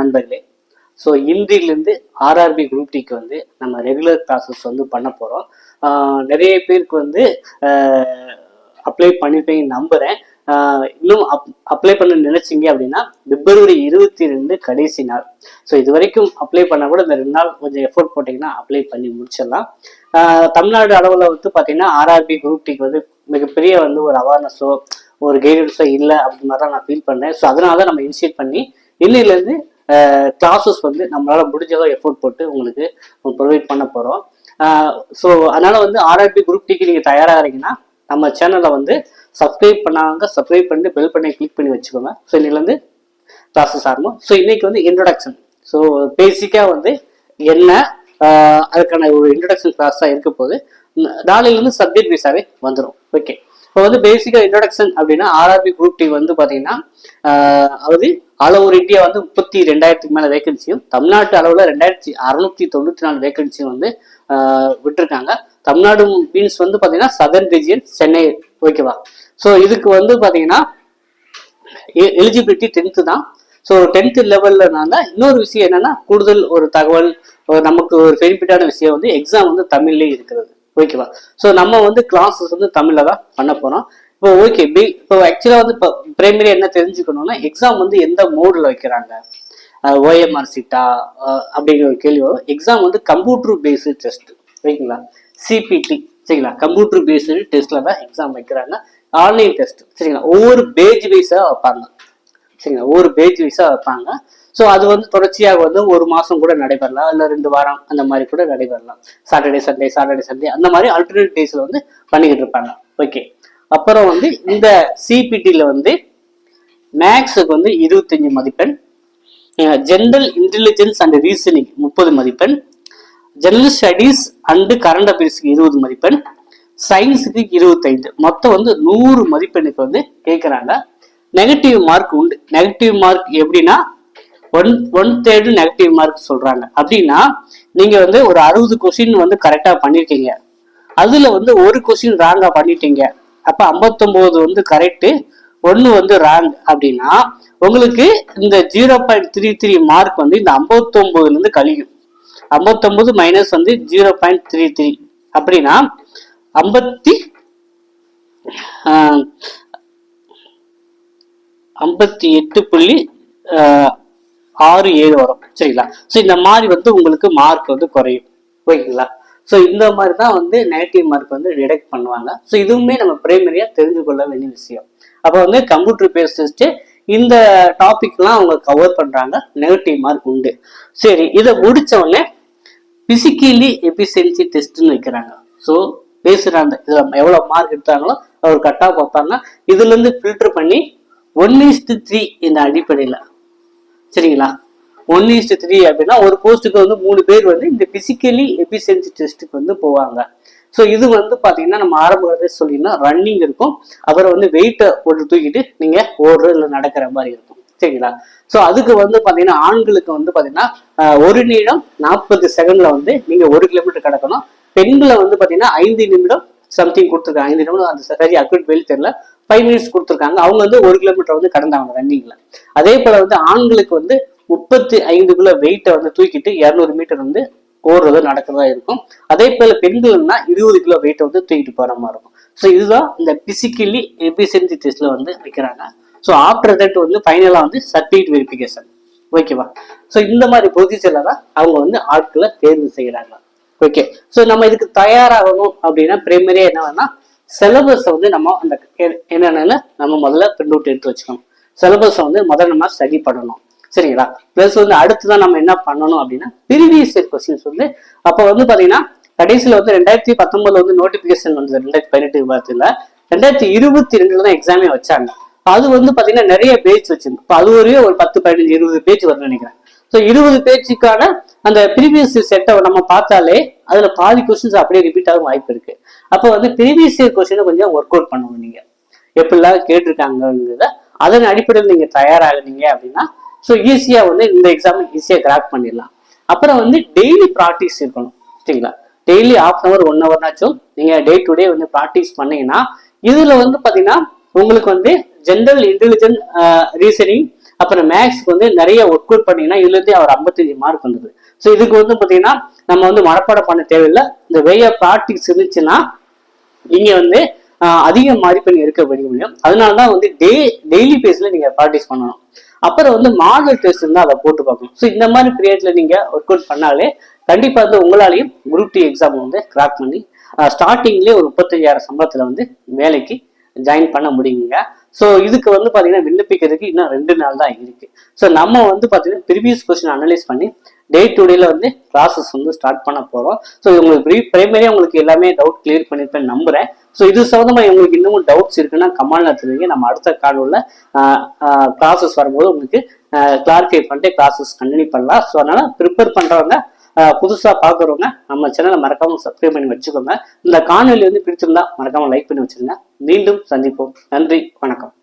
நண்பர்களே. ஸோ இன்றிலிருந்து RRB group டிக்கு வந்து நம்ம ரெகுலர் கிளாஸஸ் வந்து பண்ண போகிறோம். நிறைய பேருக்கு வந்து அப்ளை பண்ணிருப்பீங்கன்னு நம்புகிறேன். இன்னும் அப்ளை பண்ண நினைச்சிங்க அப்படின்னா பிப்ரவரி 22 கடைசி நாள். ஸோ இது வரைக்கும் அப்ளை பண்ண கூட இந்த 2 நாள் கொஞ்சம் எஃபோர்ட் போட்டிங்கன்னா அப்ளை பண்ணி முடிச்சிடலாம். தமிழ்நாடு அளவில் வந்து பார்த்தீங்கன்னா ஆர்ஆர்பி குரூப் டிக்கு வந்து மிகப்பெரிய வந்து ஒரு அவேர்னஸோ ஒரு கைடன்ஸோ இல்லை அப்படின்னு மாதிரி தான் நான் ஃபீல் பண்ணேன். ஸோ அதனால தான் நம்ம இனிஷியேட் பண்ணி இன்னிலேருந்து கிளாஸஸ் வந்து நம்மளால முடிஞ்சதோ எஃபோர்ட் போட்டு உங்களுக்கு ப்ரொவைட் பண்ண போகிறோம். ஸோ அதனால வந்து ஆர்ஆர்பி குரூப் டிக்கு நீங்கள் தயாராகிறீங்கன்னா நம்ம சேனலை வந்து சப்ஸ்கிரைப் பண்ணாங்க, சப்ஸ்கிரைப் பண்ணிட்டு பெல் பண்ணி கிளிக் பண்ணி வச்சுக்கோங்க. ஸோ இன்னிலேருந்து கிளாஸஸ் ஆரம்பம். ஸோ இன்னைக்கு வந்து இன்ட்ரொடக்ஷன். ஸோ பேசிக்காக வந்து என்ன அதுக்கான ஒரு இன்ட்ரொடக்ஷன் கிளாஸ் தான் இருக்க போது. நாளையிலேருந்து சப்ஜெக்ட் வைஸாகவே வந்துடும். ஓகே, இப்போ வந்து பேசிக்காக இன்ட்ரொடக்ஷன் அப்படின்னா ஆர்ஆர்பி குரூப் டி வந்து பார்த்தீங்கன்னா அதாவது ஆல் ஓவர் இந்தியா வந்து 32,000க்கு மேலே வேகன்சியும், தமிழ்நாட்டு அளவில் 2,694 வேகன்சியும் வந்து விட்டுருக்காங்க. தமிழ்நாடு மீன்ஸ் வந்து பார்த்தீங்கன்னா சதர்ன் ரீஜியன், சென்னை. ஓகேவா? ஸோ இதுக்கு வந்து பார்த்தீங்கன்னா எலிஜிபிலிட்டி 10th தான். ஸோ 10th லெவல்லனால இன்னொரு விஷயம் என்னன்னா கூடுதல் ஒரு தகவல் நமக்கு ஒரு பெனிஃபிட்டான விஷயம் வந்து எக்ஸாம் வந்து தமிழ்லேயே இருக்கிறது. ஓகேவா? ஸோ நம்ம வந்து கிளாஸஸ் வந்து தமிழில் தான் பண்ண போகிறோம். இப்போ ஓகே, இப்போ ஆக்சுவலாக வந்து இப்போ பிரைமரி என்ன தெரிஞ்சுக்கணும்னா எக்ஸாம் வந்து எந்த மோடில் வைக்கிறாங்க, ஓஎம்ஆர் சீட்டா அப்படிங்கிற ஒரு கேள்வி வரும். எக்ஸாம் வந்து கம்ப்யூட்டர் பேஸ்டு டெஸ்ட். ஓகேங்களா? சிபிடி. சரிங்களா? கம்ப்யூட்டர் பேஸ்டு டெஸ்ட்ல தான் எக்ஸாம் வைக்கிறாங்க. Online test. சரிங்களா? ஒவ்வொரு பேஜ் வைஸாக வைப்பாங்க. சரிங்களா? ஒவ்வொரு பேஜ் வைஸாக வைப்பாங்க. ஸோ அது வந்து தொடர்ச்சியாக வந்து ஒரு மாதம் கூட நடைபெறலாம், இல்லை 2 வாரம் அந்த மாதிரி கூட நடைபெறலாம். சாட்டர்டே சண்டே அந்த மாதிரி ஆல்டர்னேட் டேஸில் வந்து பண்ணிக்கிட்டு இருப்பாங்க. ஓகே, அப்புறம் வந்து இந்த சிபிடியில் வந்து மேக்ஸுக்கு வந்து 25 மதிப்பெண், ஜென்ரல் இன்டெலிஜென்ஸ் அண்ட் ரீசனிங் 30 மதிப்பெண், ஜெனரல் ஸ்டடீஸ் அண்டு கரண்ட் அஃபேர்ஸ்க்கு 20 மதிப்பெண், சயின்ஸுக்கு 25, மொத்தம் வந்து 100 மதிப்பெண்ணுக்கு வந்து கேட்குறாங்க. நெகட்டிவ் மார்க் உண்டு. நெகட்டிவ் மார்க் எப்படின்னா 1/3 நெகட்டிவ் மார்க் சொல்றாங்க. அப்படின்னா நீங்க வந்து ஒரு 60 கொஸ்டின் வந்து கரெக்டா பண்ணிருக்கீங்க, அதுல வந்து ஒரு கொஸ்டின் ராங்கா பண்ணிட்டீங்க, அப்ப 59 வந்து கரெக்டு, 1 வந்து ராங் அப்படின்னா உங்களுக்கு இந்த 0.33 மார்க் வந்து இந்த 59ல இருந்து கழியும். 59 மைனஸ் வந்து 0.33 அப்படின்னா 58.67 வரும். சரிங்களா? ஸோ இந்த மாதிரி வந்து உங்களுக்கு மார்க் வந்து குறையும். ஓகேங்களா? ஸோ இந்த மாதிரி தான் வந்து நெகட்டிவ் மார்க் வந்து டிடெக்ட் பண்ணுவாங்க. ஸோ இதுவுமே நம்ம பிரைமரியா தெரிஞ்சு கொள்ள வேண்டிய விஷயம். அப்போ வந்து கம்ப்யூட்டர் பேஸ்ட் டெஸ்ட் இந்த டாபிக்லாம் அவங்க கவர் பண்றாங்க. நெகட்டிவ் மார்க் உண்டு. சரி, இதை முடிச்ச உடனே பிசிக்கலி எஃபிஷியன்சி டெஸ்ட்னு வைக்கிறாங்க. ஸோ பேசுறாங்க, இதுல எவ்வளவு மார்க் எடுத்தாங்களோ அவர் கட் ஆஃப் வைப்பாங்க. இதுல இருந்து ஃபில்டர் பண்ணி 1:3 இந்த அடிப்படையில. சரிங்களா? 1:3 அப்படின்னா ஒரு போஸ்ட்டுக்கு வந்து 3 பேர் வந்து இந்த பிசிக்கலி எஃபிஷியன்சி டெஸ்ட்டுக்கு வந்து போவாங்க. ஸோ இது வந்து பாத்தீங்கன்னா நம்ம ஆரம்பத்தில் சொல்லிங்கன்னா ரன்னிங் இருக்கும், அப்புறம் வந்து வெயிட்டை போட்டு தூக்கிட்டு நீங்க ஓடுற இல்லை நடக்கிற மாதிரி இருக்கும். சரிங்களா? ஸோ அதுக்கு வந்து பாத்தீங்கன்னா ஆண்களுக்கு வந்து பாத்தீங்கன்னா 1 நிமிடம் 40 செகண்ட்ல வந்து நீங்க 1 கிலோமீட்டர் கடக்கணும். பெண்களை வந்து பாத்தீங்கன்னா 5 நிமிடம் சம்திங் கொடுத்துருக்காங்க. 5 நிமிடம் அந்த சரி அக்யூட் வெளி தெரியல, 5 மினிட்ஸ் கொடுத்துருக்காங்க. அவங்க வந்து 1 கிலோமீட்டர் வந்து கடந்தாங்க ரன்னிங்ல. அதே போல வந்து ஆண்களுக்கு வந்து 35 வெயிட்டை வந்து தூக்கிட்டு 200 மீட்டர் வந்து ஓடுறதா நடக்கிறதா இருக்கும். அதே போல பெண்கள்னா 20 கிலோ வெயிட்டை வந்து தூக்கிட்டு போற மாதிரி இருக்கும். ஸோ இதுதான் இந்த பிசிக்கலி எஃபிஷியன்சி டெஸ்ட்ல வந்து வைக்கிறாங்க. ஸோ ஆஃப்டர் தட் வந்து ஃபைனலா வந்து சர்டிஃபிகேட் வெரிஃபிகேஷன். ஓகேவா? ஸோ இந்த மாதிரி பொசிஷன்ல தான் அவங்க வந்து ஆட்களை தேர்வு செய்யறாங்க. ஓகே, ஸோ நம்ம இதுக்கு தயாராகணும் அப்படின்னா பிரைமரியா என்ன வேணா சிலபஸ் வந்து நம்ம அந்த என்னென்ன நம்ம முதல்ல பிரிண்ட் அவுட் எடுத்து வச்சுக்கணும். சிலபஸ் வந்து முதல்ல நம்ம ஸ்டடி பண்ணணும். சரிங்களா? பிளஸ் வந்து அடுத்துதான் நம்ம என்ன பண்ணணும் அப்படின்னா ப்ரீவியஸ் இயர் கொஸ்டின்ஸ் வந்து அப்போ வந்து பாத்தீங்கன்னா கடைசியில வந்து 2019 வந்து நோட்டிபிகேஷன் வந்தது. 2018 2022 தான் எக்ஸாமே வச்சாங்க. அது வந்து பாத்தீங்கன்னா நிறைய பேஜ் வச்சிருந்தோம். இப்போ அது ஒரு 10, 15, 20 பேஜ் வரும்னு நினைக்கிறேன். ஸோ 20 பேஜுக்கான அந்த ப்ரீவியஸ் செட்டை நம்ம பார்த்தாலே அதுல பாதி கொஸ்டின்ஸ் அப்படியே ரிப்பீட் ஆகும் வாய்ப்பு இருக்கு. அப்போ வந்து ப்ரீவியஸ் இயர் கொஸ்டினை கொஞ்சம் ஒர்க் அவுட் பண்ணணும். நீங்க எப்படிலாம் கேட்டிருக்காங்கிறத அதன் அடிப்படையில் நீங்க தயாராகினீங்க அப்படின்னா ஸோ ஈஸியா வந்து இந்த எக்ஸாம் ஈஸியா கிராக் பண்ணிடலாம். அப்புறம் வந்து டெய்லி ப்ராக்டிஸ் இருக்கணும். சரிங்களா? டெய்லி 1/2 hour 1 hourனாச்சும் நீங்க டே டு டே வந்து ப்ராக்டிஸ் பண்ணீங்கன்னா இதுல வந்து பாத்தீங்கன்னா உங்களுக்கு வந்து ஜென்ரல் இன்டெலிஜென்ட் ரீசனிங் அப்புறம் மேக்ஸ்க்கு வந்து நிறைய ஒர்க் அவுட் பண்ணீங்கன்னா இதுல இருந்தே அவர் 55 மார்க் வந்தது. ஸோ இதுக்கு வந்து பாத்தீங்கன்னா நம்ம வந்து மனப்பாடம் பண்ண தேவையில்லை. இந்த வே ஆஃப் ப்ராக்டிஸ் இருந்துச்சுன்னா நீங்க வந்து அதிக மதிப்பெண் எடுக்க முடியும். அதனாலதான் வந்து டெய்லி பேஸ்ல நீங்க ப்ராக்டிஸ் பண்ணணும். அப்புறம் வந்து மாடல் டெஸ்ட் இருந்தா அதை போட்டு பார்க்கணும். ஸோ இந்த மாதிரி பீரியட்ல நீங்க ஒர்க் அவுட் பண்ணாலே கண்டிப்பா வந்து உங்களாலையும் குரூப் டி எக்ஸாம் வந்து கிராக் பண்ணி ஸ்டார்டிங்லேயே ஒரு 35,000 சம்பளத்துல வந்து வேலைக்கு ஜாயின் பண்ண முடியுங்க. ஸோ இதுக்கு வந்து பாத்தீங்கன்னா விண்ணப்பிக்கிறதுக்கு இன்னும் 2 நாள் தான் இருக்கு. ஸோ நம்ம வந்து பாத்தீங்கன்னா ப்ரீவியஸ் கொஸ்டின் அனலைஸ் பண்ணி டே டு டேல வந்து ப்ராசஸ் வந்து ஸ்டார்ட் பண்ண போறோம். ஸோ உங்களுக்கு பிரைமரியா உங்களுக்கு எல்லாமே டவுட் கிளியர் பண்ணிருப்பேன்னு நம்புறேன். ஸோ இது சம்பந்தமா உங்களுக்கு இன்னமும் டவுட்ஸ் இருக்குன்னா கமெண்ட்ல தெரிவிங்க. நம்ம அடுத்த காணொலியில் ப்ராசஸ் வரும்போது உங்களுக்கு கிளாரிஃபை பண்ணிட்டு ப்ராசஸ் கண்டினியூ பண்ணலாம். ஸோ அதனால ப்ரிப்பேர் பண்றவங்க புதுசா பாக்குறவங்க நம்ம சேனலை மறக்காம சப்ஸ்கிரைப் பண்ணி வச்சுக்கோங்க. இந்த காணொலி வந்து பிடிச்சிருந்தா மறக்காம லைக் பண்ணி வச்சிருங்க. மீண்டும் சந்திப்போம். நன்றி, வணக்கம்.